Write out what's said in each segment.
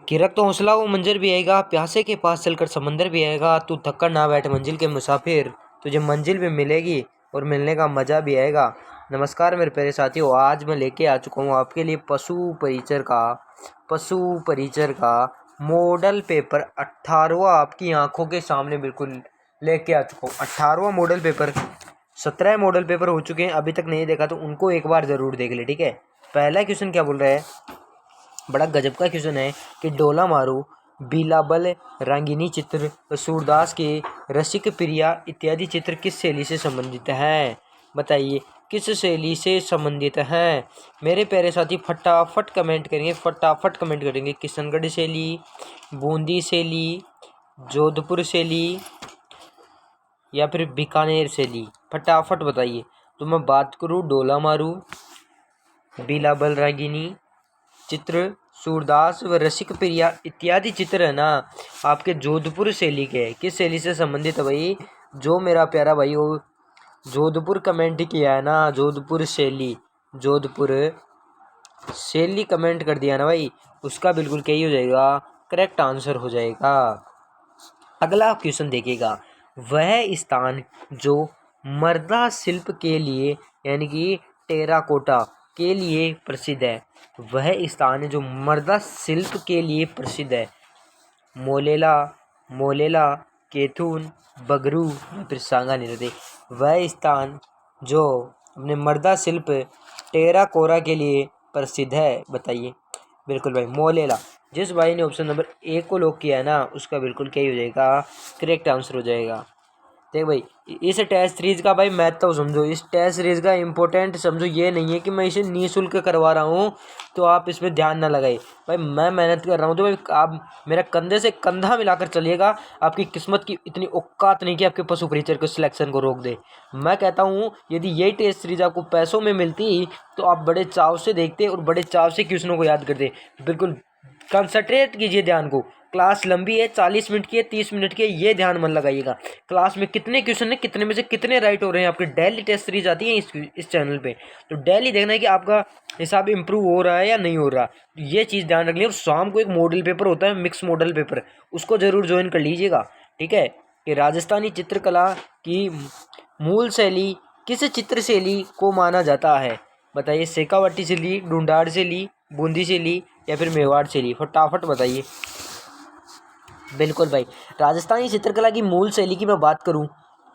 कि रख तो हौसला वो मंजर भी आएगा, प्यासे के पास चलकर समंदर भी आएगा। तू थक्कर ना बैठ मंजिल के मुसाफिर, तुझे मंजिल भी मिलेगी और मिलने का मज़ा भी आएगा। नमस्कार मेरे प्यारे साथियों, आज मैं लेके आ चुका हूँ आपके लिए पशु परिचर का मॉडल पेपर 18वां आपकी आंखों के सामने बिल्कुल लेके आ चुका हूँ। 18वां मॉडल पेपर, 17 मॉडल पेपर हो चुके हैं, अभी तक नहीं देखा तो उनको एक बार ज़रूर देख ले, ठीक है। पहला क्वेश्चन क्या बोल रहा है, बड़ा गजब का क्वेश्चन है कि डोला मारू, बिलाबल, रंगीनी चित्र, सूरदास के रसिक प्रिया इत्यादि चित्र किस शैली से संबंधित हैं? बताइए किस शैली से संबंधित हैं मेरे प्यारे साथी। फटाफट कमेंट करेंगे, फटाफट कमेंट करेंगे। किशनगढ़ शैली, बूंदी शैली, जोधपुर शैली या फिर बीकानेर शैली, फटाफट बताइए। तो मैं बात करूँ डोला मारू, बिलाबल, रागिनी चित्र, सूरदास व रसिक प्रिया इत्यादि चित्र है ना, आपके जोधपुर शैली के है। किस शैली से संबंधित है भाई? जो मेरा प्यारा भाई वो जोधपुर कमेंट किया है ना, जोधपुर शैली कमेंट कर दिया ना भाई, उसका बिल्कुल क्या ही हो जाएगा, करेक्ट आंसर हो जाएगा। अगला क्वेश्चन देखिएगा, वह स्थान जो मर्दा शिल्प के लिए यानी कि टेराकोटा के लिए प्रसिद्ध है, वह स्थान जो मर्दा शिल्प के लिए प्रसिद्ध है। मोलेला, मोलेला, केथुन, बगरू या फिर सांगानेर। वह स्थान जो अपने मर्दा शिल्प टेराकोरा के लिए प्रसिद्ध है, बताइए। बिल्कुल भाई मोलेला। जिस भाई ने ऑप्शन नंबर ए को लॉक किया है ना, उसका बिल्कुल क्या ही हो जाएगा, करेक्ट आंसर हो जाएगा। देख भाई, इस टेस्ट सीरीज का भाई मैं तो समझो, इस टेस्ट सीरीज का इम्पोर्टेंट समझो ये नहीं है कि मैं इसे निःशुल्क करवा रहा हूँ तो आप इसमें ध्यान ना लगाइए। भाई मैं मेहनत कर रहा हूँ तो भाई आप मेरा कंधे से कंधा मिलाकर चलिएगा। आपकी किस्मत की इतनी औकात नहीं कि आपके पशु परिचर के सिलेक्शन को रोक दे। मैं कहता हूँ यदि ये टेस्ट सीरीज आपको पैसों में मिलती तो आप बड़े चाव से देखते और बड़े चाव से क्वेश्चनों को याद करते। बिल्कुल कंसंट्रेट कीजिए ध्यान को। क्लास लंबी है, 40 मिनट की है, 30 मिनट की है, ये ध्यान मन लगाइएगा। क्लास में कितने क्वेश्चन है, कितने में से कितने राइट हो रहे हैं। आपकी डेली टेस्ट सीरीज आती है इस चैनल पे, तो डेली देखना है कि आपका हिसाब इंप्रूव हो रहा है या नहीं हो रहा। ये चीज़ ध्यान रखनी है। और शाम को एक मॉडल पेपर होता है, मिक्स मॉडल पेपर, उसको जरूर ज्वाइन कर लीजिएगा, ठीक है। कि राजस्थानी चित्रकला की मूल शैली किस चित्र शैली को माना जाता है? बताइए। शेखावाटी शैली, ढूंढाड़ शैली, बूंदी शैली या फिर मेवाड़ शैली, फटाफट बताइए। बिल्कुल भाई, राजस्थानी चित्रकला की मूल शैली की मैं बात करूं,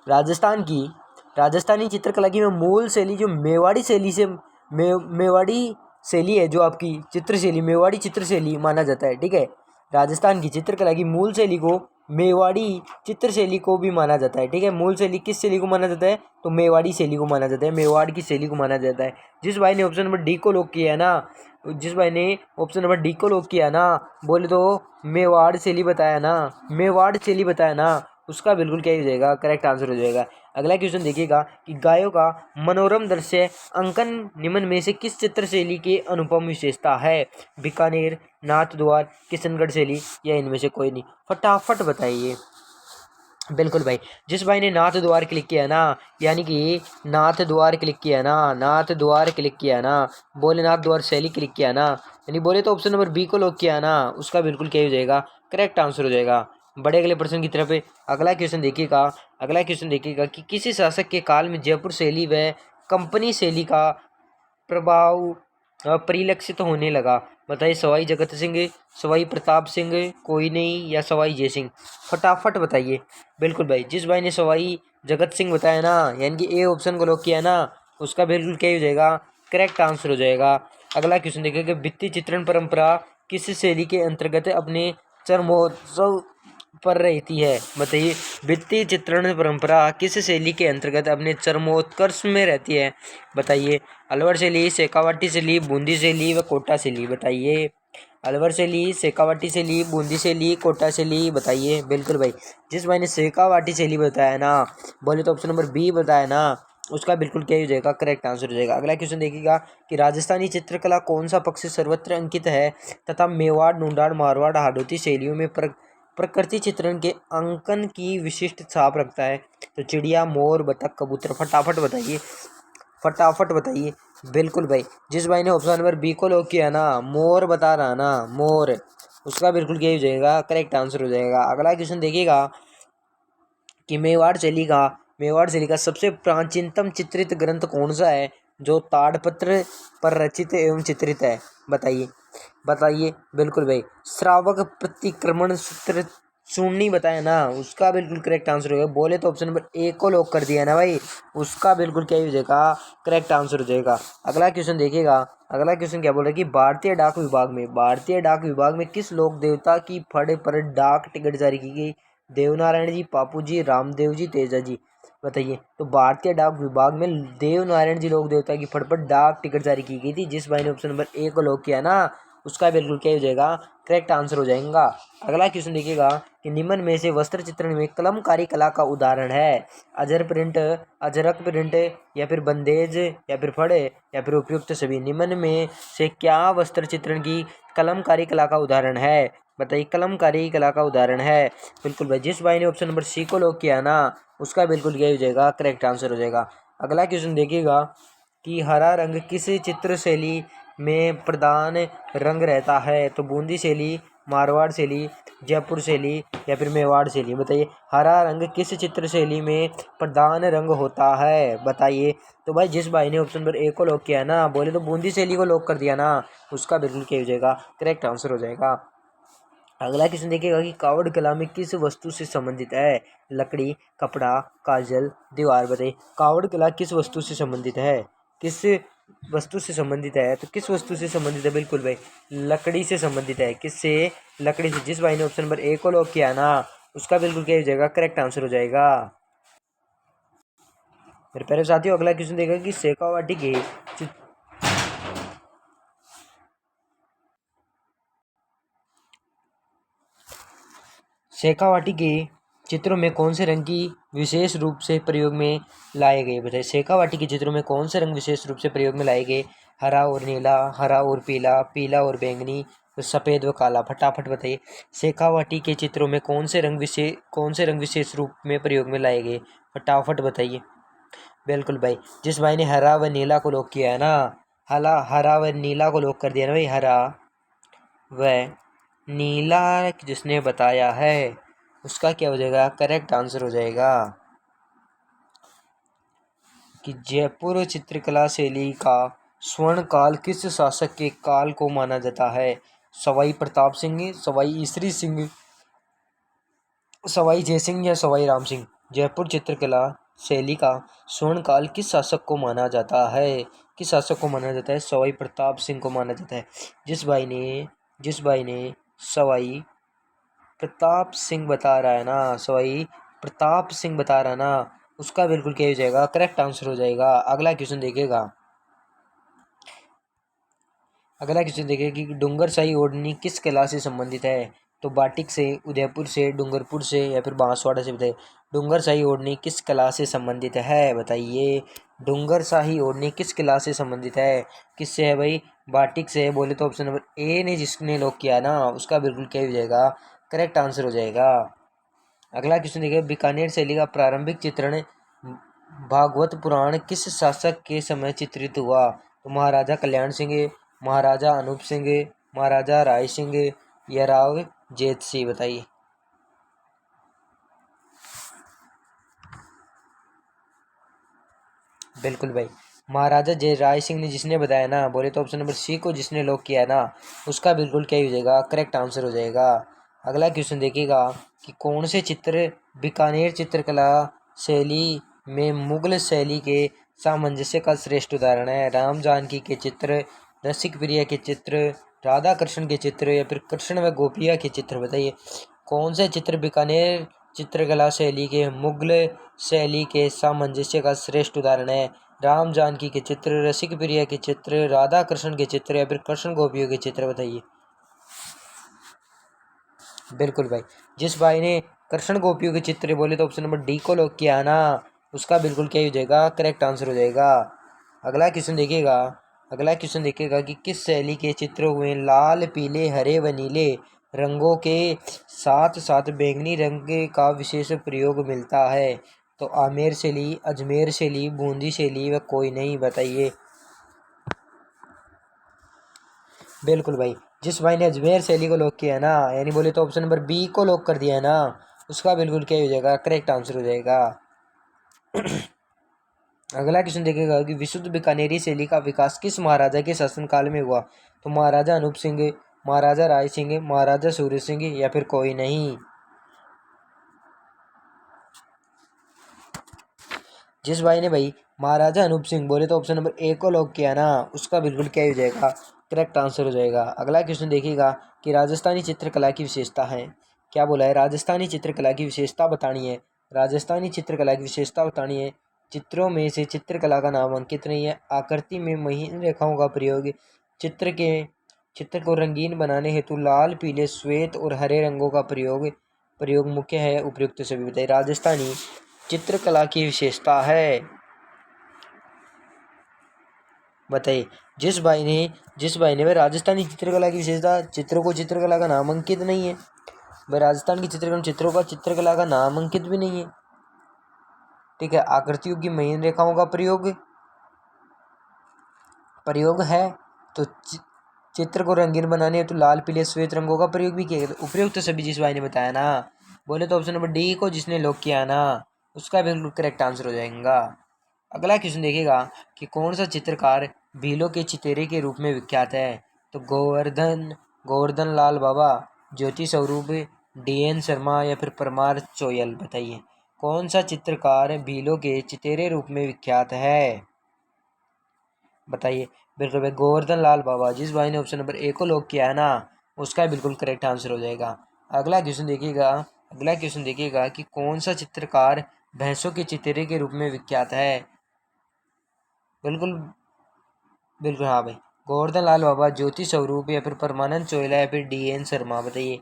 राजस्थानी चित्रकला की मैं मूल शैली जो मेवाड़ी शैली से मेवाड़ी शैली है, जो आपकी चित्र शैली मेवाड़ी चित्र शैली माना जाता है, ठीक है। राजस्थान की चित्रकला की मूल शैली को मेवाड़ी चित्र शैली को भी माना जाता है, ठीक है। मूल शैली किस शैली को माना जाता है? तो मेवाड़ी शैली को माना जाता है, मेवाड़ की शैली को माना जाता है। जिस भाई ने ऑप्शन नंबर डी को लॉक किया है ना, जिस भाई ने ऑप्शन नंबर डी को लॉक किया ना, बोले तो मेवाड़ शैली बताया ना, मेवाड़ शैली बताया ना, उसका बिल्कुल क्या हो जाएगा, करेक्ट आंसर हो जाएगा। अगला क्वेश्चन देखिएगा कि गायों का मनोरम दृश्य अंकन निम्न में से किस चित्र शैली की अनुपम विशेषता है? बीकानेर, नाथद्वार, किशनगढ़ शैली या इनमें से कोई नहीं, फटाफट बताइए। बिल्कुल भाई, जिस भाई ने नाथ द्वार क्लिक किया ना, यानी कि नाथ द्वार क्लिक किया ना, नाथ द्वार क्लिक किया ना, बोले नाथ द्वार शैली क्लिक किया ना, यानी बोले तो ऑप्शन नंबर बी को लॉक किया ना, उसका बिल्कुल क्या हो जाएगा, करेक्ट आंसर हो जाएगा। बड़े अगले प्रश्न की तरफ अगला क्वेश्चन देखिएगा। अगला क्वेश्चन देखिएगा कि किसी शासक के काल में जयपुर शैली व कंपनी शैली का प्रभाव परिलक्षित होने लगा? बताइए। सवाई जगत सिंह, सवाई प्रताप सिंह, कोई नहीं या सवाई जय सिंह, फटाफट बताइए। बिल्कुल भाई, जिस भाई ने सवाई जगत सिंह बताया ना, यानी कि ए ऑप्शन को लॉक किया ना, उसका बिल्कुल क्या हो जाएगा, करेक्ट आंसर हो जाएगा। अगला क्वेश्चन देखिए, भित्ति चित्रण परंपरा किस शैली के अंतर्गत अपने चरमोत्सव पर रहती है? बताइए। भित्ति चित्रण परंपरा किस शैली के अंतर्गत अपने चरमोत्कर्ष में रहती है? बताइए। अलवर शैली, शेखावाटी शैली, बूंदी शैली व कोटा शैली, बताइए। अलवर शैली, शेखावाटी शैली, बूंदी शैली, कोटा शैली, बताइए। बिल्कुल भाई, जिस भाई ने शेखावाटी शैली बताया ना, बोले तो ऑप्शन नंबर बी बताया ना, उसका बिल्कुल क्या हो जाएगा, करेक्ट आंसर हो जाएगा। अगला क्वेश्चन देखिएगा कि राजस्थानी चित्रकला कौन सा पक्ष सर्वत्र अंकित है तथा मेवाड़, ढूंढाड़, मारवाड़, हाड़ौती शैलियों में प्रकृति चित्रण के अंकन की विशिष्ट छाप रखता है? तो चिड़िया, मोर, बतख, कबूतर, फटाफट बताइए, फटाफट बताइए। बिल्कुल भाई, जिस भाई ने ऑप्शन नंबर बी को लॉक किया ना, मोर बता रहा ना, मोर, उसका बिल्कुल क्या हो जाएगा, करेक्ट आंसर हो जाएगा। अगला क्वेश्चन देखिएगा कि मेवाड़ शैली का सबसे प्राचीनतम चित्रित ग्रंथ कौन सा है जो ताड़पत्र पर रचित एवं चित्रित है? बताइए बताइए। बिल्कुल भाई, श्रावक प्रतिक्रमण सूत्र चूर्णी बताया ना, उसका बिल्कुल करेक्ट आंसर होगा। बोले तो ऑप्शन नंबर ए को लॉक कर दिया ना भाई, उसका बिल्कुल क्या हो जाएगा, करेक्ट आंसर हो जाएगा। अगला क्वेश्चन देखिएगा। अगला क्वेश्चन क्या बोल रहा है कि भारतीय डाक विभाग में किस लोक देवता की फड़ पर डाक टिकट जारी की गई? देवनारायण जी, पापू जी, रामदेव जी, तेजा जी। बताइए। तो भारतीय डाक विभाग में देवनारायण जी लोक देवता की फड़ पर डाक टिकट जारी की गई थी। जिस भाई ने ऑप्शन नंबर ए को लॉक किया ना, उसका बिल्कुल क्या हो जाएगा, करेक्ट आंसर हो जाएगा। अगला क्वेश्चन देखिएगा कि निम्न में से वस्त्र चित्रण में कलमकारी कला का उदाहरण है? अजरक प्रिंट, या फिर बंदेज, या फिर फड़े, या फिर उपयुक्त सभी। निम्न में से क्या वस्त्र चित्रण की कलमकारी कला का उदाहरण है? बताइए। कलमकारी कला का उदाहरण है। बिल्कुल भाई, जिस भाई ने ऑप्शन नंबर सी को लॉक किया ना, उसका बिल्कुल क्या हो जाएगा, करेक्ट आंसर हो जाएगा। अगला क्वेश्चन देखिएगा कि हरा रंग किस चित्र शैली में प्रधान रंग रहता है? तो बूंदी शैली, मारवाड़ शैली, जयपुर शैली, या फिर मेवाड़ शैली। बताइए। हरा रंग किस चित्र शैली में प्रधान रंग होता है? बताइए। तो भाई, जिस भाई ने ऑप्शन नंबर ए को लॉक किया ना, बोले तो बूंदी शैली को लॉक कर दिया ना, उसका बिल्कुल क्या हो जाएगा, करेक्ट आंसर हो जाएगा। अगला क्वेश्चन देखिएगा कि कावड़ कला में किस वस्तु से संबंधित है? लकड़ी, कपड़ा, काजल, दीवार। बताइए। कावड़ कला किस वस्तु से संबंधित है? किस वस्तु से संबंधित है? तो किस वस्तु से संबंधित है? बिल्कुल भाई, लकड़ी से संबंधित है। किससे? लकड़ी से। जिस भाई ने ऑप्शन नंबर ए को लॉक किया ना, उसका बिल्कुल क्या हो जाएगा, करेक्ट आंसर हो जाएगा। मेरे प्यारे साथियों, अगला क्वेश्चन देखा कि शेखावाटी के शेखावाटी के चित्रों में कौन से रंग की विशेष रूप से प्रयोग में लाए गए? बताइए। शेखावाटी के चित्रों में कौन से रंग विशेष रूप से प्रयोग में लाए गए? हरा और नीला, हरा और पीला, पीला और बैंगनी, तो सफ़ेद व काला। फटाफट बताइए। शेखावाटी के चित्रों में कौन से रंग विशेष रूप में प्रयोग में लाए गए? फटाफट बताइए। बिल्कुल भाई, जिस भाई ने हरा व नीला को लॉक किया है ना, हरा व नीला को लॉक कर दिया ना भाई, हरा व नीला जिसने बताया है, उसका क्या हो जाएगा, करेक्ट आंसर हो जाएगा कि जयपुर चित्रकला शैली का स्वर्ण काल किस शासक के काल को माना जाता है? सवाई प्रताप सिंह, सवाई ईसरी सिंह, सवाई जयसिंह, या सवाई राम सिंह। जयपुर चित्रकला शैली का स्वर्ण काल किस शासक को माना जाता है? किस शासक को माना जाता है? सवाई प्रताप सिंह को माना जाता है। जिस भाई ने सवाई प्रताप सिंह बता रहा है ना, सवाई प्रताप सिंह बता रहा है ना, उसका बिल्कुल क्या हो जाएगा, करेक्ट आंसर हो जाएगा। अगला क्वेश्चन देखिएगा कि डूंगरशाही ओढ़नी किस कला से संबंधित है? तो बाटिक से, उदयपुर से, डूंगरपुर से, या फिर बांसवाड़ा से। बताइए। डूंगरशाही ओढ़नी किस कला से संबंधित है? बताइए। डूंगरशाही ओढ़नी किस कला से संबंधित है? किससे है भाई? बाटिक से है। बोले तो ऑप्शन नंबर ए ने जिसने लॉक किया ना, उसका बिल्कुल क्या हो जाएगा, करेक्ट आंसर हो जाएगा। अगला क्वेश्चन देखिए, बीकानेर शैली का प्रारंभिक चित्रण भागवत पुराण किस शासक के समय चित्रित हुआ? तो महाराजा कल्याण सिंह, महाराजा अनूप सिंह, महाराजा राय सिंह, या राव जेत सिंह। बताइए। बिल्कुल भाई, महाराजा जय राय सिंह ने जिसने बताया ना, बोले तो ऑप्शन नंबर सी को जिसने लॉक किया ना, उसका बिल्कुल क्या हो जाएगा, करेक्ट आंसर हो जाएगा। अगला क्वेश्चन देखिएगा कि कौन से चित्र बीकानेर चित्रकला शैली में मुगल शैली के सामंजस्य का श्रेष्ठ उदाहरण है? राम जानकी के चित्र, रसिक प्रिया के चित्र, राधा कृष्ण के चित्र, या फिर कृष्ण व गोपिया के चित्र। बताइए। कौन से चित्र बीकानेर चित्रकला शैली के मुगल शैली के सामंजस्य का श्रेष्ठ उदाहरण है? राम जानकी के चित्र, रसिक प्रिया के चित्र, राधा कृष्ण के चित्र, या फिर कृष्ण गोपियों के चित्र। बताइए। बिल्कुल भाई, जिस भाई ने कृष्ण गोपियों के चित्र बोले तो ऑप्शन नंबर डी को लॉक किया ना, उसका बिल्कुल क्या हो जाएगा, करेक्ट आंसर हो जाएगा। अगला क्वेश्चन देखिएगा। कि किस शैली के चित्र हुए लाल, पीले, हरे व नीले रंगों के साथ साथ बैंगनी रंग का विशेष प्रयोग मिलता है? तो आमेर शैली, अजमेर शैली, बूंदी शैली, व कोई नहीं। बताइए। बिल्कुल भाई। जिस भाई ने अजमेर शैली को लॉक किया है ना, यानी बोले तो ऑप्शन नंबर बी को लॉक कर दिया है ना, उसका बिल्कुल क्या हो जाएगा, करेक्ट आंसर हो जाएगा। अगला क्वेश्चन देखिएगा कि विशुद्ध बीकानेरी शैली का विकास किस महाराजा के शासनकाल में हुआ। तो महाराजा अनूप सिंह, महाराजा राय सिंह, महाराजा सूर्य सिंह या फिर कोई नहीं। जिस भाई ने भाई महाराजा अनूप सिंह बोले तो ऑप्शन नंबर ए को लॉक किया ना, उसका बिल्कुल क्या हो जाएगा, करेक्ट आंसर हो जाएगा। अगला क्वेश्चन देखिएगा कि राजस्थानी चित्रकला की विशेषता है। क्या बोला है, राजस्थानी चित्रकला की विशेषता बतानी है। राजस्थानी चित्रकला की विशेषता बतानी है। चित्रों में से चित्रकला का नाम अंकित नहीं है। आकृति में महीन रेखाओं का प्रयोग। चित्र को रंगीन बनाने हेतु लाल, पीले, श्वेत और हरे रंगों का प्रयोग मुख्य है। उपयुक्त सभी बताइए। राजस्थानी चित्रकला की विशेषता है, बताइए। जिस भाई ने भाई राजस्थानी चित्रकला की विशेषता, चित्रों को चित्रकला का नाम अंकित नहीं है भाई। राजस्थान की चित्रों का चित्रकला का नाम अंकित भी नहीं है, ठीक है। आकृतियों की महीन रेखाओं का प्रयोग है। तो चित्र को रंगीन बनाने तो लाल, पीले, श्वेत रंगों का प्रयोग भी किया गया। तो उपयुक्त सभी जिस भाई ने बताया ना, बोले तो ऑप्शन नंबर डी को जिसने लॉक किया ना, उसका बिल्कुल करेक्ट आंसर हो जाएगा। अगला क्वेश्चन देखिएगा कि कौन सा चित्रकार भीलों के चितेरे के रूप में विख्यात है। तो गोवर्धन लाल बाबा, ज्योति स्वरूप, डीएन शर्मा या फिर परमार चोयल, बताइए। कौन सा चित्रकार भीलों के चितेरे रूप में विख्यात है, बताइए। बिल्कुल भाई गोवर्धन लाल बाबा। जिस भाई ने ऑप्शन नंबर ए को लॉक किया है ना, उसका बिल्कुल करेक्ट आंसर हो जाएगा। अगला क्वेश्चन देखिएगा कि कौन सा चित्रकार भैंसों के चितेरे के रूप में विख्यात है। बिल्कुल बिल्कुल हाँ भाई, गोवर्धन लाल बाबा, ज्योति स्वरूप या फिर परमानंद चोइला या फिर डीएन शर्मा, बताइए।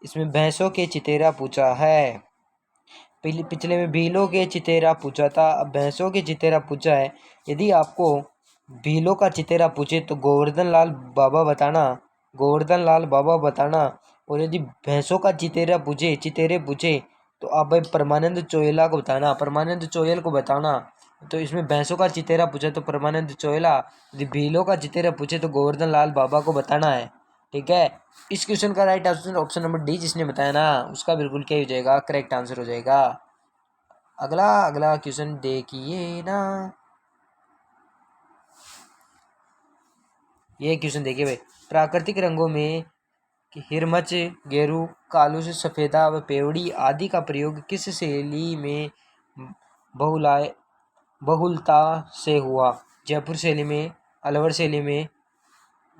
इसमें भैंसों के चितेरा पूछा है। पिछले में भीलों के चितेरा पूछा था, अब भैंसों के चितेरा पूछा है। यदि आपको भीलों का चितेरा पूछे तो गोवर्धन लाल बाबा बताना। और यदि भैंसों का चितेरे पूछे तो आप भाई परमानंद चोइला को बताना, परमानंद चोयल को बताना। तो इसमें भैंसों का चितेरा पूछे तो परमानंद चोइला, यदि भीलों का चितेरा पूछे तो गोवर्धन लाल बाबा को बताना है, ठीक है। इस क्वेश्चन का right answer option number D जिसने बताया ना, उसका बिल्कुल क्या हो जाएगा, करेक्ट आंसर हो जाएगा। अगला अगला क्वेश्चन देखिए ना, ये क्वेश्चन देखिए भाई। प्राकृतिक रंगों में हिरमच, गेरू, कालुस, सफेदा व पेवड़ी आदि का प्रयोग किस शैली में बहुलाय बहुलता से हुआ। जयपुर शैली में, अलवर शैली में,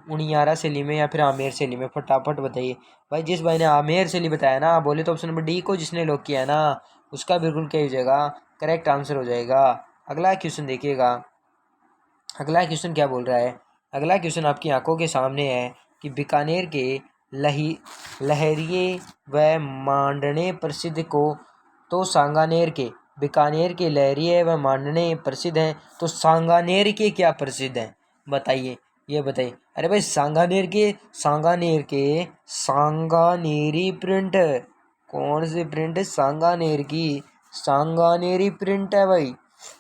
उनियारा शैली में या फिर आमेर शैली में, फटाफट बताइए। भाई जिस भाई ने आमेर शैली बताया ना, बोले तो ऑप्शन नंबर डी को जिसने लॉक किया है ना, उसका बिल्कुल क्या हो जाएगा, करेक्ट आंसर हो जाएगा। अगला क्वेश्चन देखिएगा। अगला क्वेश्चन क्या बोल रहा है, अगला क्वेश्चन आपकी आंखों के सामने है कि बीकानेर के लही लहरिये व मांडने प्रसिद्ध को, तो सांगानेर के, बीकानेर के लहरिये व मांडने प्रसिद्ध हैं, तो सांगानेर के क्या प्रसिद्ध हैं, बताइए। ये बताइए। अरे भाई सांगानेरी प्रिंट, कौन सी प्रिंट है, सांगानेर की, सांगानेरी प्रिंट है भाई।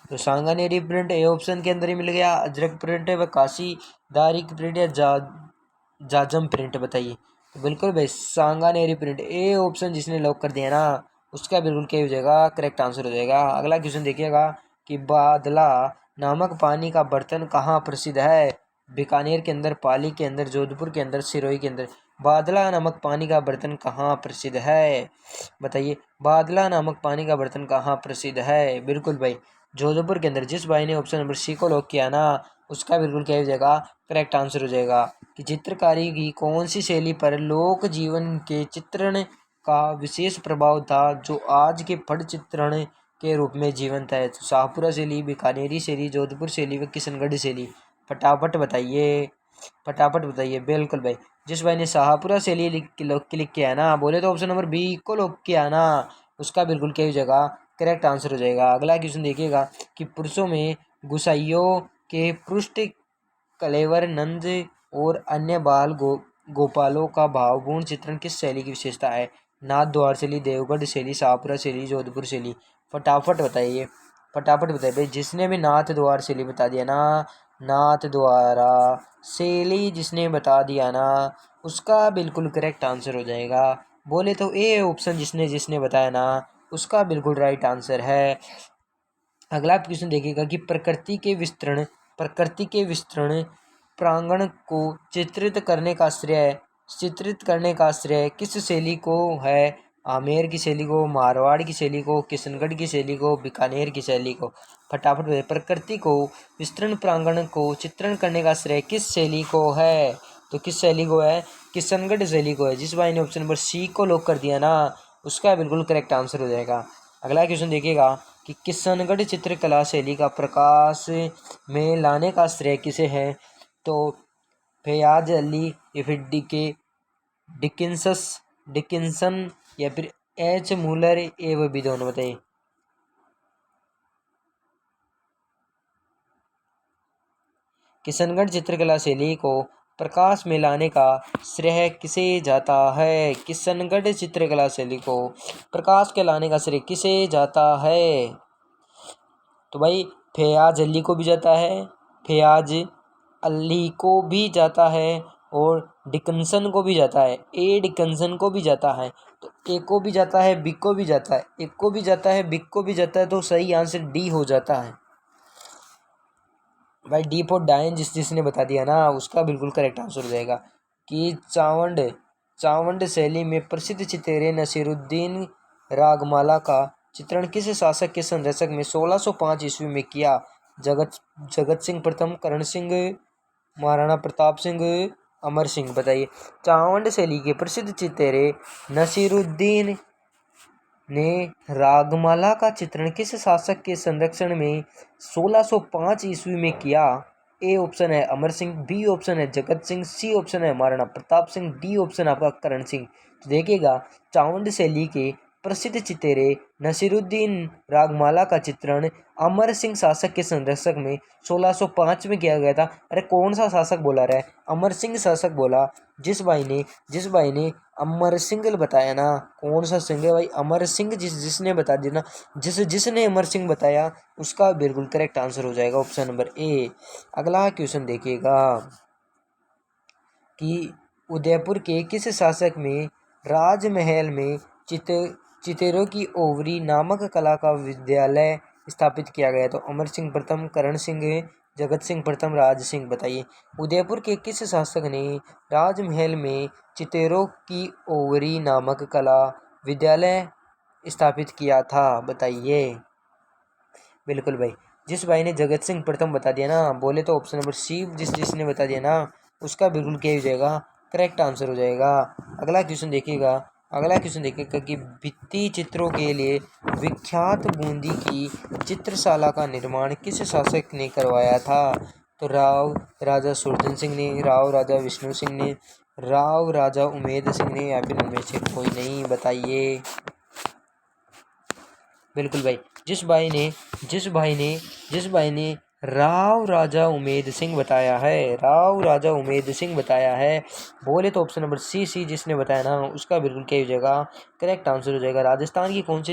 तो सांगानेरी प्रिंट ए ऑप्शन के अंदर ही मिल गया। अजरक प्रिंट है व काशी दारी की प्रिंट या जाजम प्रिंट, बताइए। तो बिल्कुल भाई सांगानेरी प्रिंट ए ऑप्शन जिसने लॉक कर दिया ना, उसका बिल्कुल क्या हो जाएगा, करेक्ट आंसर हो जाएगा। अगला क्वेश्चन देखिएगा कि बादला नामक पानी का बर्तन कहाँ प्रसिद्ध है। बीकानेर के अंदर, पाली के अंदर, जोधपुर के अंदर, सिरोही के अंदर। बादला नामक पानी का बर्तन कहाँ प्रसिद्ध है, बताइए। बादला नामक पानी का बर्तन कहाँ प्रसिद्ध है, बिल्कुल भाई जोधपुर के अंदर। जिस भाई ने ऑप्शन नंबर सी को लॉक किया ना, उसका बिल्कुल क्या हो जाएगा, करेक्ट आंसर हो जाएगा। कि चित्रकारी की कौन सी शैली पर लोक जीवन के चित्रण का विशेष प्रभाव था, जो आज के फट चित्रण के रूप में जीवंत है। तो शाहपुरा शैली, बीकानेरी शैली, जोधपुर शैली व किशनगढ़ शैली, फटाफट बताइए, फटाफट बताइए। बिल्कुल भाई जिस भाई ने शाहपुरा शैली क्लिक किया है ना, बोले तो ऑप्शन नंबर बी को लॉक किया है ना, उसका बिल्कुल क्या हो जाएगा, करेक्ट आंसर हो जाएगा। अगला क्वेश्चन देखिएगा कि पुरुषों में गुसाइयों के पृष्ठ, कलेवर, नंद और अन्य गोपालों का भावपूर्ण चित्रण किस शैली की विशेषता है। नाथ द्वार शैली, देवगढ़ शैली, शाहपुरा शैली, जोधपुर शैली, फटाफट बताइए, फटाफट बताइए भाई। जिसने भी नाथ द्वार शैली बता दिया ना, नाथ द्वारा शैली जिसने बता दिया ना उसका बिल्कुल करेक्ट आंसर हो जाएगा। बोले तो ए ऑप्शन जिसने जिसने बताया ना उसका बिल्कुल राइट आंसर है। अगला क्वेश्चन देखिएगा कि प्रकृति के विस्तृण प्रांगण को चित्रित करने का श्रेय किस शैली को है? आमेर की शैली को, मारवाड़ की शैली को, किशनगढ़ की शैली को, बीकानेर की शैली को? फटाफट बताइए। प्रकृति को विस्तृण प्रांगण को चित्रण करने का श्रेय किस शैली को है? तो किस शैली को है? किशनगढ़ शैली को है। जिस भाई ने ऑप्शन नंबर सी को लॉक कर दिया ना उसका बिल्कुल करेक्ट आंसर हो जाएगा। अगला क्वेश्चन देखिएगा कि किशनगढ़ चित्रकला शैली का प्रकाश में लाने का श्रेय किसे है? तो फयाज अली या फिर डिकिंसन या फिर एच मूलर, ए व बी दोनों बताइए। किशनगढ़ चित्रकला शैली को प्रकाश में लाने का श्रेय किसे जाता है? किशनगढ़ चित्रकला शैली को प्रकाश के लाने का श्रेय किसे जाता है? तो भाई फयाज अली को भी जाता है, फयाज अली को भी जाता है और डिकन्सन को भी जाता है, ए डिकन्सन को भी जाता है। तो ए को भी जाता है, बी को भी जाता है, एक को भी जाता है, बी को भी जाता है। तो सही आंसर डी हो जाता है भाई। डी फॉर डायन जिसने बता दिया ना उसका बिल्कुल करेक्ट आंसर हो जाएगा कि चावंड शैली में प्रसिद्ध चितेरे नसीरुद्दीन रागमाला का चित्रण किस शासक के संरक्षक में 1605 ईस्वी में किया? जगत सिंह प्रथम, करण सिंह, महाराणा प्रताप सिंह, अमर सिंह? बताइए। चावंड शैली के प्रसिद्ध चितेरे नसीरुद्दीन ने रागमाला का चित्रण किस शासक के संरक्षण में 1605 ईस्वी में किया? ए ऑप्शन है अमर सिंह, बी ऑप्शन है जगत सिंह, सी ऑप्शन है महाराणा प्रताप सिंह, डी ऑप्शन आपका करण सिंह। तो देखिएगा चावंड शैली के प्रसिद्ध चितेरे नसीरुद्दीन रागमाला का चित्रण अमर सिंह शासक के संरक्षक में 1605 में किया गया था। अरे कौन सा शासक बोला रहा है? अमर सिंह शासक बोला। जिस भाई ने अमर सिंह बताया ना, कौन सा सिंह है भाई? अमर सिंह। जिसने बता दिया ना, जिसने अमर सिंह बताया उसका बिल्कुल करेक्ट आंसर हो जाएगा ऑप्शन नंबर ए। अगला क्वेश्चन देखिएगा कि उदयपुर के किस शासक में राजमहल में चितेरों की ओवरी नामक कला का विद्यालय स्थापित किया गया? तो अमर सिंह प्रथम, करण सिंह, जगत सिंह प्रथम, राज सिंह? बताइए। उदयपुर के किस शासक ने राजमहल में चितेरों की ओवरी नामक कला विद्यालय स्थापित किया था? बताइए। बिल्कुल भाई। जिस भाई ने जगत सिंह प्रथम बता दिया ना, बोले तो ऑप्शन नंबर सी जिसने बता दिया ना उसका बिल्कुल क्या हो जाएगा? करेक्ट आंसर हो जाएगा। अगला क्वेश्चन देखिएगा कि भित्ति चित्रों के लिए विख्यात बूंदी की चित्रशाला का निर्माण किस शासक ने करवाया था? तो राव राजा सुरजन सिंह ने, राव राजा विष्णु सिंह ने, राव राजा उमेद सिंह ने, या फिर उनमें से कोई नहीं? बताइए। बिल्कुल भाई। जिस भाई ने राव राजा उमेद सिंह बताया है, बोले तो ऑप्शन नंबर सी जिसने बताया ना उसका बिल्कुल क्या हो जाएगा? करेक्ट आंसर हो जाएगा। राजस्थान की कौन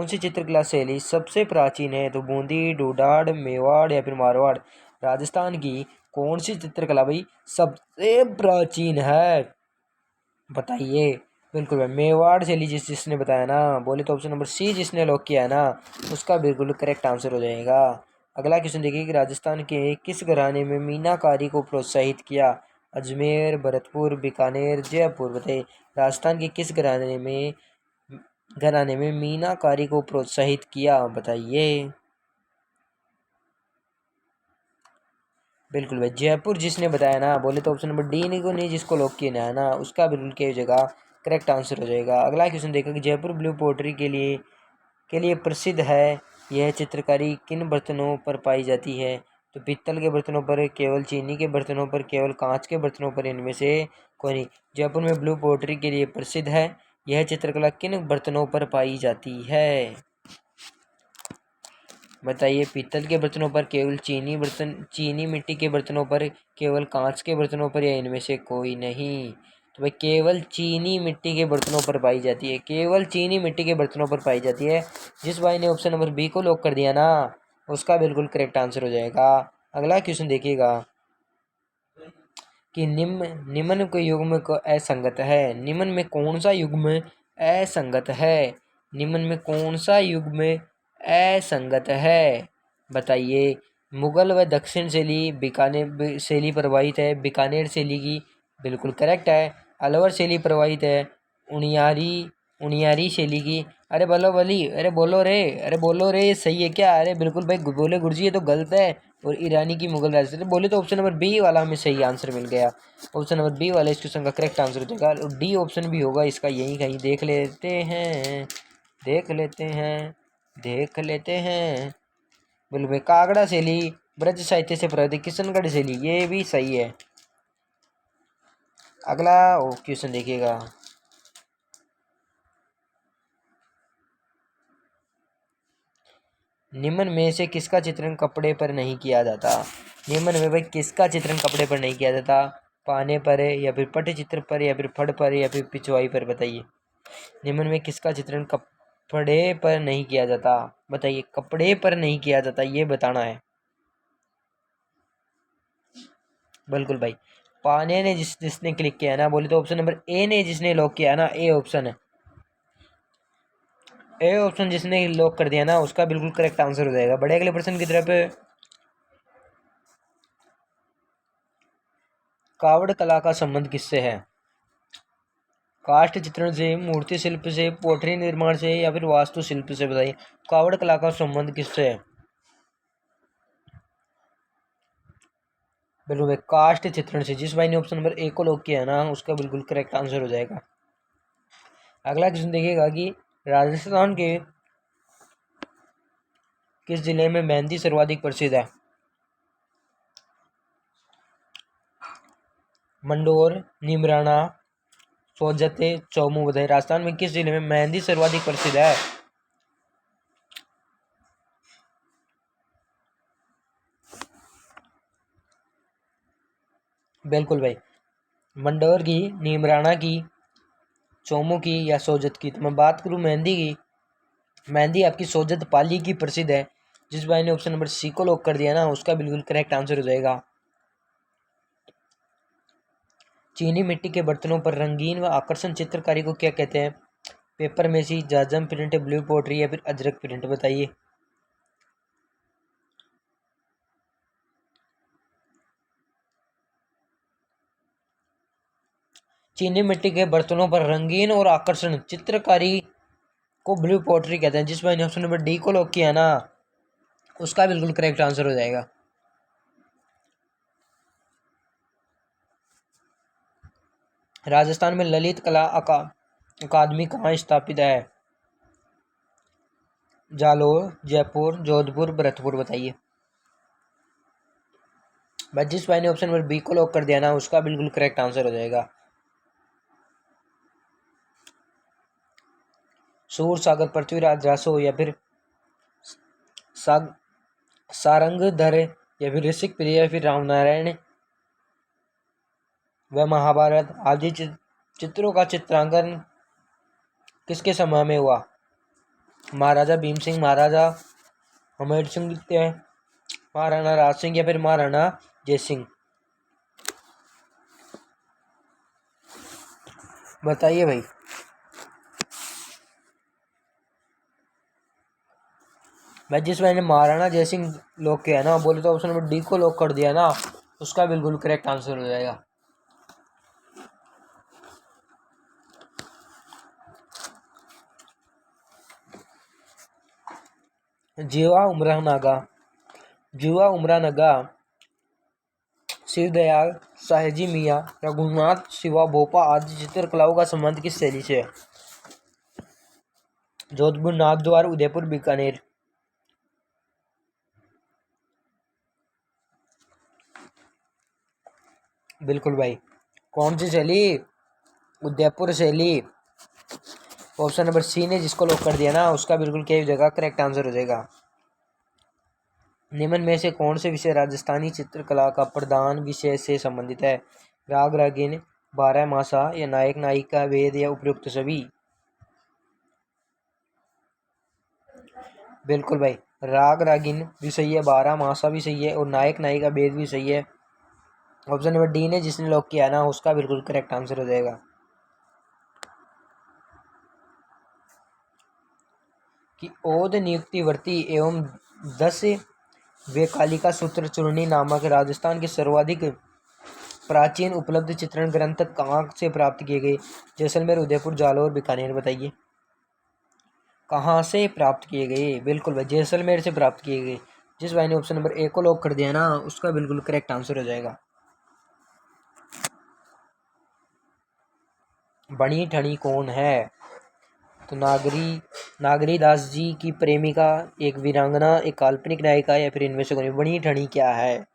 सी चित्रकला शैली सबसे प्राचीन है? तो बूंदी, डोडाड़, मेवाड़ या फिर मारवाड़? राजस्थान की कौन सी चित्रकला भाई सबसे प्राचीन है? बताइए। बिल्कुल भाई मेवाड़ शैली जिसने बताया ना, बोले तो ऑप्शन नंबर सी जिसने लॉक किया है ना उसका बिल्कुल करेक्ट आंसर हो जाएगा। अगला क्वेश्चन देखिए कि राजस्थान के किस घराने में मीनाकारी को प्रोत्साहित किया? अजमेर, भरतपुर, बीकानेर, जयपुर? बताइए। राजस्थान के किस घराने में मीनाकारी को प्रोत्साहित किया? बताइए। बिल्कुल भाई जयपुर जिसने बताया ना, बोले तो ऑप्शन नंबर डी नहीं जिसको लॉक किया है ना उसका बिल्कुल क्या हो जाएगा? करेक्ट आंसर हो जाएगा। अगला क्वेश्चन देखा कि जयपुर ब्लू पोट्री के लिए प्रसिद्ध है। यह चित्रकारी किन बर्तनों पर पाई जाती है? तो पीतल के बर्तनों पर, केवल चीनी के बर्तनों पर, केवल कांच के बर्तनों पर? इनमें से कोई नहीं। जयपुर में ब्लू पोट्री के लिए प्रसिद्ध है। यह चित्रकला किन बर्तनों पर पाई जाती है? बताइए। पीतल के बर्तनों पर, केवल चीनी मिट्टी के बर्तनों पर, केवल कांच के बर्तनों पर, या इनमें से कोई नहीं? तो भाई केवल चीनी मिट्टी के बर्तनों पर पाई जाती है। जिस भाई ने ऑप्शन नंबर बी को लॉक कर दिया ना उसका बिल्कुल करेक्ट आंसर हो जाएगा। अगला क्वेश्चन देखिएगा कि निम्न के युग्म को असंगत है। निम्न में कौन सा युग्म असंगत है? निम्न में कौन सा युग्म असंगत है, बताइए। मुगल व दक्षिण शैली बीकानेर शैली प्रभावित है, बीकानेर शैली की बिल्कुल करेक्ट है। अलवर शैली प्रभावित है, उनियारी उनियारी शैली की। अरे बोलो बली, अरे बोलो रे, अरे बोलो रे, सही है क्या? अरे बिल्कुल भाई बोले गुरुजी, ये तो गलत है। और ईरानी की मुगल राजवंश बोले तो ऑप्शन नंबर बी वाला हमें सही आंसर मिल गया। ऑप्शन नंबर बी वाला इस क्वेश्चन का करेक्ट आंसर हो जाएगा। और डी ऑप्शन भी होगा इसका, यही कहीं देख लेते हैं, देख लेते हैं, देख लेते हैं। बिल्कुल भाई, कागड़ा शैली ब्रज साहित्य से प्रभावित, किशनगढ़ शैली, ये भी सही है। अगला क्वेश्चन देखिएगा। निम्न में से किसका चित्रण कपड़े पर नहीं किया जाता? निम्न में भाई किसका चित्रण कपड़े पर नहीं किया जाता? पाने पर, या फिर पटचित्र पर, या फिर फड़ पर, या फिर पिछवाई पर, बताइए। निम्न में किसका चित्रण कपड़े पर नहीं किया जाता? बताइए, कपड़े पर नहीं किया जाता, ये बताना है। बिल्कुल भाई, पाने ने जिसने क्लिक किया ना, बोले तो ऑप्शन नंबर ए ने जिसने लॉक किया ना, ए ऑप्शन है, ए ऑप्शन जिसने लॉक कर दिया ना, उसका बिल्कुल करेक्ट आंसर हो जाएगा। बड़े अगले प्रश्न की तरफ। कावड़ कला का संबंध किससे है? काष्ठ चित्रण से, मूर्ति शिल्प से, पोटरी निर्माण से, या फिर वास्तु शिल्प से, बताइए। कावड़ कला का संबंध किससे है? बिल्कुल भाई, काष्ठ चित्रण से। जिस भाई ने ऑप्शन नंबर ए को लॉक किया है ना, उसका बिल्कुल करेक्ट आंसर हो जाएगा। अगला क्वेश्चन देखिएगा कि राजस्थान के किस जिले में मेहंदी सर्वाधिक प्रसिद्ध है? मंडोर, नीमराना, सोजते, चौमू, बताइए। राजस्थान में किस जिले में मेहंदी सर्वाधिक प्रसिद्ध है? बिल्कुल भाई, मंडोर की, नीमराना की, चौमू की, या सोजत की। तो मैं बात करूँ मेहंदी की, मेहंदी आपकी सोजत पाली की प्रसिद्ध है। जिस भाई ने ऑप्शन नंबर सी को लॉक कर दिया ना, उसका बिल्कुल करेक्ट आंसर हो जाएगा। चीनी मिट्टी के बर्तनों पर रंगीन व आकर्षण चित्रकारी को क्या कहते हैं? Paper mache, jajam print, blue pottery, या फिर अजरक प्रिंट, बताइए। चीनी मिट्टी के बर्तनों पर रंगीन और आकर्षण चित्रकारी को ब्लू पोट्री कहते हैं। जिस भाई ने ऑप्शन नंबर डी को लॉक किया ना, उसका बिल्कुल करेक्ट आंसर हो जाएगा। राजस्थान में ललित कला अकादमी कहाँ स्थापित है? जालोर, जयपुर, जोधपुर, भरतपुर, बताइए। भाई जिस भाई ने ऑप्शन नंबर बी को लॉक कर दिया ना, उसका बिल्कुल करेक्ट आंसर हो जाएगा। सूर सागर, पृथ्वीराज रासो, या फिर साग सारंगधर, या फिर ऋषिक प्रिय, या फिर रामनारायण व महाभारत आदि चित्रों का चित्रांकन किसके समय में हुआ? महाराजा भीम सिंह, महाराजा हमीर सिंह द्वितीय, महाराणा राज सिंह, या फिर महाराणा जय सिंह, बताइए भाई। मैं जिस मैंने महाराणा जय सिंह लॉक किया ना, बोले तो ऑप्शन नंबर डी को लॉक कर दिया ना, उसका बिल्कुल करेक्ट आंसर हो जाएगा। जीवा उमरा नागा, जीवा उमरा नगा, शिवदयाल, साहजी मियाँ, रघुनाथ शिवा भोपा आदि चित्रकलाओं का संबंध किस शैली से है? जोधपुर, नाथद्वार, उदयपुर, बीकानेर, बिल्कुल भाई, कौन सी शैली? उदयपुर शैली। ऑप्शन नंबर सी ने जिसको लॉक कर दिया ना, उसका बिल्कुल क्या हो जाएगा, करेक्ट आंसर हो जाएगा। निम्न में से कौन से विषय राजस्थानी चित्रकला का प्रधान विषय से संबंधित है? राग रागिन, बारहमासा, या नायक नायिका वेद, या उपयुक्त सभी, बिल्कुल भाई। राग रागिन भी सही है, बारह मासा भी सही है, और नायक नायिका भेद भी सही है। ऑप्शन नंबर डी ने जिसने लॉक किया ना उसका बिल्कुल करेक्ट आंसर हो जाएगा। कि ओद नियुक्तिवर्ती एवं 10 वे कालिका सूत्र चूर्णी नामक राजस्थान के सर्वाधिक प्राचीन उपलब्ध चित्रण ग्रंथ कहाँ से प्राप्त किए गए? जैसलमेर, उदयपुर, जालौर, बीकानेर। बताइए कहाँ से प्राप्त किए गए? बिल्कुल भाई जैसलमेर से प्राप्त किए गए। जिस भाई ने ऑप्शन नंबर ए को लॉक कर दिया ना उसका बिल्कुल करेक्ट आंसर हो जाएगा। बणी ठणी कौन है? तो नागरी दास जी की प्रेमिका, एक वीरांगना, एक काल्पनिक नायिका, या फिर इनमें से कोई? बणी ठणी क्या है?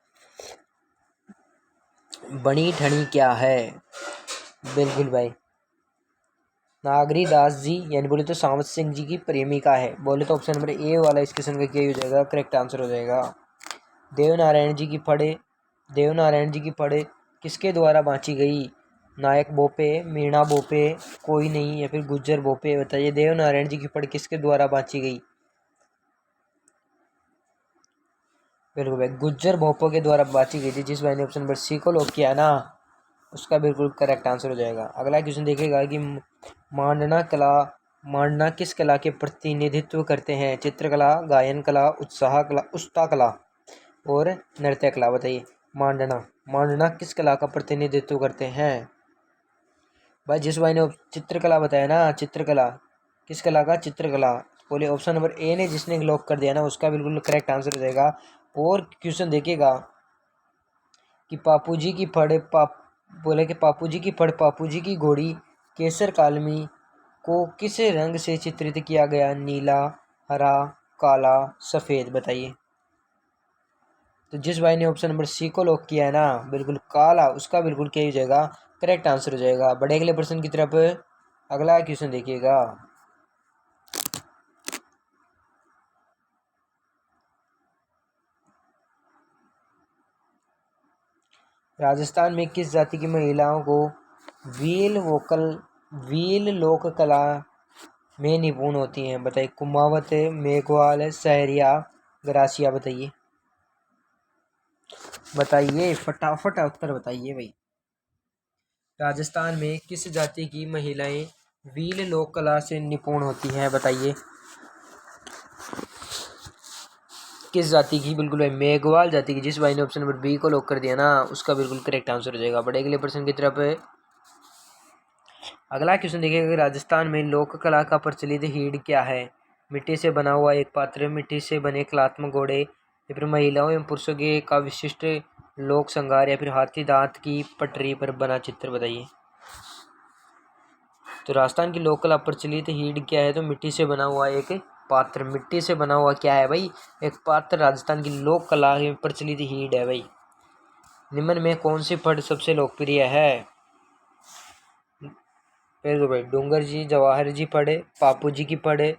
बणी ठणी क्या है? बिल्कुल भाई नागरी दास जी यानी बोले तो सावंत सिंह जी की प्रेमिका है। बोले तो ऑप्शन नंबर ए वाला इस किस्म का क्या हो जाएगा? करेक्ट आंसर हो जाएगा। देवनारायण जी की फड़े किसके द्वारा बाँची गई? नायक बोपे, मीणा बोपे, कोई नहीं, या फिर गुज्जर बोपे। बताइए देवनारायण जी की फड़ किसके द्वारा बाँची गई? बिल्कुल भाई गुज्जर भोपो के द्वारा बाँची गई थी। जिस भाई ने ऑप्शन नंबर सी को लॉक किया ना उसका बिल्कुल करेक्ट आंसर हो जाएगा। अगला क्वेश्चन देखिएगा कि मांडना कला मांडना किस कला के प्रतिनिधित्व करते हैं? चित्रकला, गायन कला, उत्साह कला, उस्ता कला और नृत्य कला। बताइए मांडना किस कला का प्रतिनिधित्व करते हैं? भाई जिस भाई ने चित्रकला बताया ना, चित्रकला किस कला का? चित्रकला। बोले ऑप्शन नंबर ए ने जिसने लॉक कर दिया ना उसका बिल्कुल करेक्ट आंसर हो जाएगा। और क्वेश्चन देखिएगा कि पापूजी की फड़ बोले कि पापूजी की फड़ पापूजी की घोड़ी केसर कालमी को किस रंग से चित्रित किया गया? नीला, हरा, काला, सफेद। बताइए तो जिस भाई ने ऑप्शन नंबर सी को लॉक किया है ना बिल्कुल काला उसका बिल्कुल क्या हो जाएगा? करेक्ट आंसर हो जाएगा। बढ़े अगले प्रश्न की तरफ। अगला क्वेश्चन देखिएगा राजस्थान में किस जाति की महिलाओं को व्हील लोक कला में निपुण होती हैं? बताइए कुमावत, मेघवाल, सहरिया, ग्रासिया। बताइए फटाफट उत्तर बताइए भाई। राजस्थान में किस जाति की महिलाएं व्हील लोक कला से निपुण होती हैं? बताइए किस जाति की? बिल्कुल भाई मेघवाल जाति की। जिस भाई ने ऑप्शन नंबर बी को लॉक कर दिया ना उसका बिल्कुल करेक्ट आंसर हो जाएगा। बड़े अगले प्रश्न की तरफ है। अगला क्वेश्चन देखिएगा कि राजस्थान में लोक कला का प्रचलित हीड़ क्या है? मिट्टी से बना हुआ एक पात्र, मिट्टी से बने कलात्मक घोड़े, या फिर महिलाओं एवं पुरुषों के का विशिष्ट लोक श्रृंगार, या फिर हाथी दांत की पटरी पर बना चित्र। बताइए तो राजस्थान की लोक कला प्रचलित हीड़ क्या है? तो मिट्टी से बना हुआ एक पात्र। मिट्टी से बना हुआ क्या है भाई? एक पात्र राजस्थान की लोक कला प्रचलित हीड़ है भाई। निम्न में कौन सी फड़ सबसे लोकप्रिय है? फिर तो भाई डूंगर जी, जवाहर जी फड़े, पापू जी की फड़े,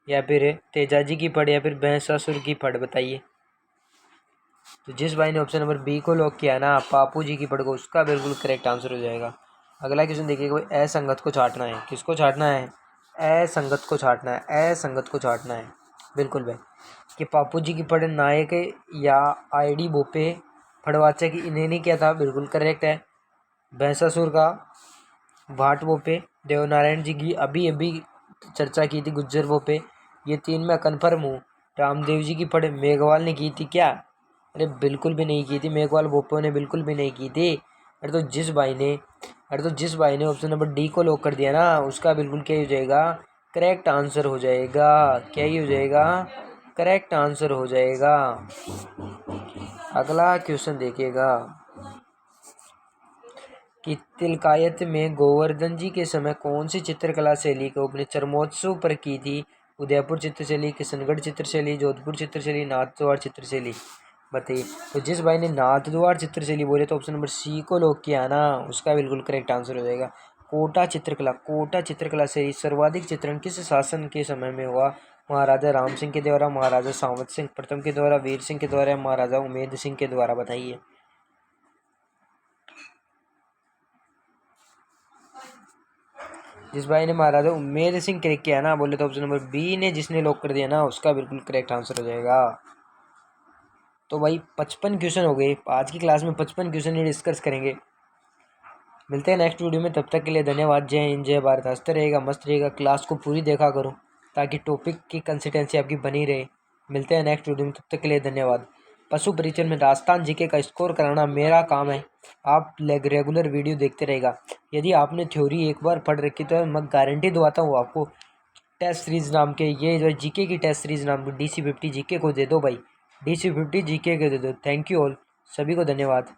या फिर तेजा जी की फड़, या फिर भैंसासुर की फड़। बताइए तो जिस भाई ने ऑप्शन नंबर बी को लॉक किया ना पापू जी की फड़ को उसका बिल्कुल करेक्ट आंसर हो जाएगा। अगला क्वेश्चन देखिएगा भाई असंगत को छाटना है। किसको छाटना है? असंगत को छाटना है। असंगत को छाटना है बिल्कुल भाई। कि पापू जी की फड़ नायक या आईडी बोपे फड़वाचक इन्हें नहीं किया था? बिल्कुल करेक्ट है। भैंसासुर का भाट बोपे, देवनारायण जी की अभी अभी चर्चा की थी गुज्जर बोपे। ये तीन मैं कन्फर्म हूँ। रामदेव जी की फड़ मेघवाल ने की थी क्या? अरे बिल्कुल भी नहीं की थी। मेघवाल बोपे ने बिल्कुल भी नहीं की थी। अरे तो जिस भाई ने ऑप्शन नंबर डी को लॉक कर दिया ना उसका बिल्कुल क्या हो जाएगा? करेक्ट आंसर हो जाएगा। क्या ही हो जाएगा? करेक्ट आंसर हो जाएगा। अगला क्वेश्चन देखिएगा कि तिलकायत में गोवर्धन जी के समय कौन सी चित्रकला शैली को अपने चरमोत्सव पर की थी? उदयपुर चित्रशैली, किशनगढ़ चित्रशैली, जोधपुर चित्रशैली, नाथद्वार चित्रशैली। बताइए तो जिस भाई ने नाथद्वार चित्रशैली बोले तो ऑप्शन नंबर सी को लॉक किया ना उसका बिल्कुल करेक्ट आंसर हो जाएगा। कोटा चित्रकला से सर्वाधिक चित्रण किस शासन के समय में हुआ? महाराजा राम सिंह के द्वारा, महाराजा सावंत सिंह प्रथम के द्वारा, वीर सिंह के द्वारा, महाराजा उमेद सिंह के द्वारा। बताइए जिस भाई ने मारा था उम्मेद सिंह क्लिक किया ना, बोले तो ऑप्शन नंबर बी ने जिसने लॉक कर दिया ना उसका बिल्कुल करेक्ट आंसर हो जाएगा। तो भाई 55 क्वेश्चन हो गए आज की क्लास में, 55 क्वेश्चन ही डिस्कस करेंगे। मिलते हैं नेक्स्ट वीडियो में, तब तक के लिए धन्यवाद। जय हिंद जय भारत। हंसते रहेगा, मस्त रहेगा, क्लास को पूरी देखा करो ताकि टॉपिक की कंसिस्टेंसी आपकी बनी रहे। मिलते हैं नेक्स्ट वीडियो में, तब तक के लिए धन्यवाद। पशु परिचय में राजस्थान जीके का स्कोर कराना मेरा काम है, आप रेगुलर वीडियो देखते रहेगा। यदि आपने थ्योरी एक बार पढ़ रखी तो मैं गारंटी दवाता हूँ आपको, टेस्ट सीरीज नाम के ये जो जीके की टेस्ट सीरीज नाम की DC50 जीके को दे दो भाई, DC50 जीके को दे दो। थैंक यू ऑल, सभी को धन्यवाद।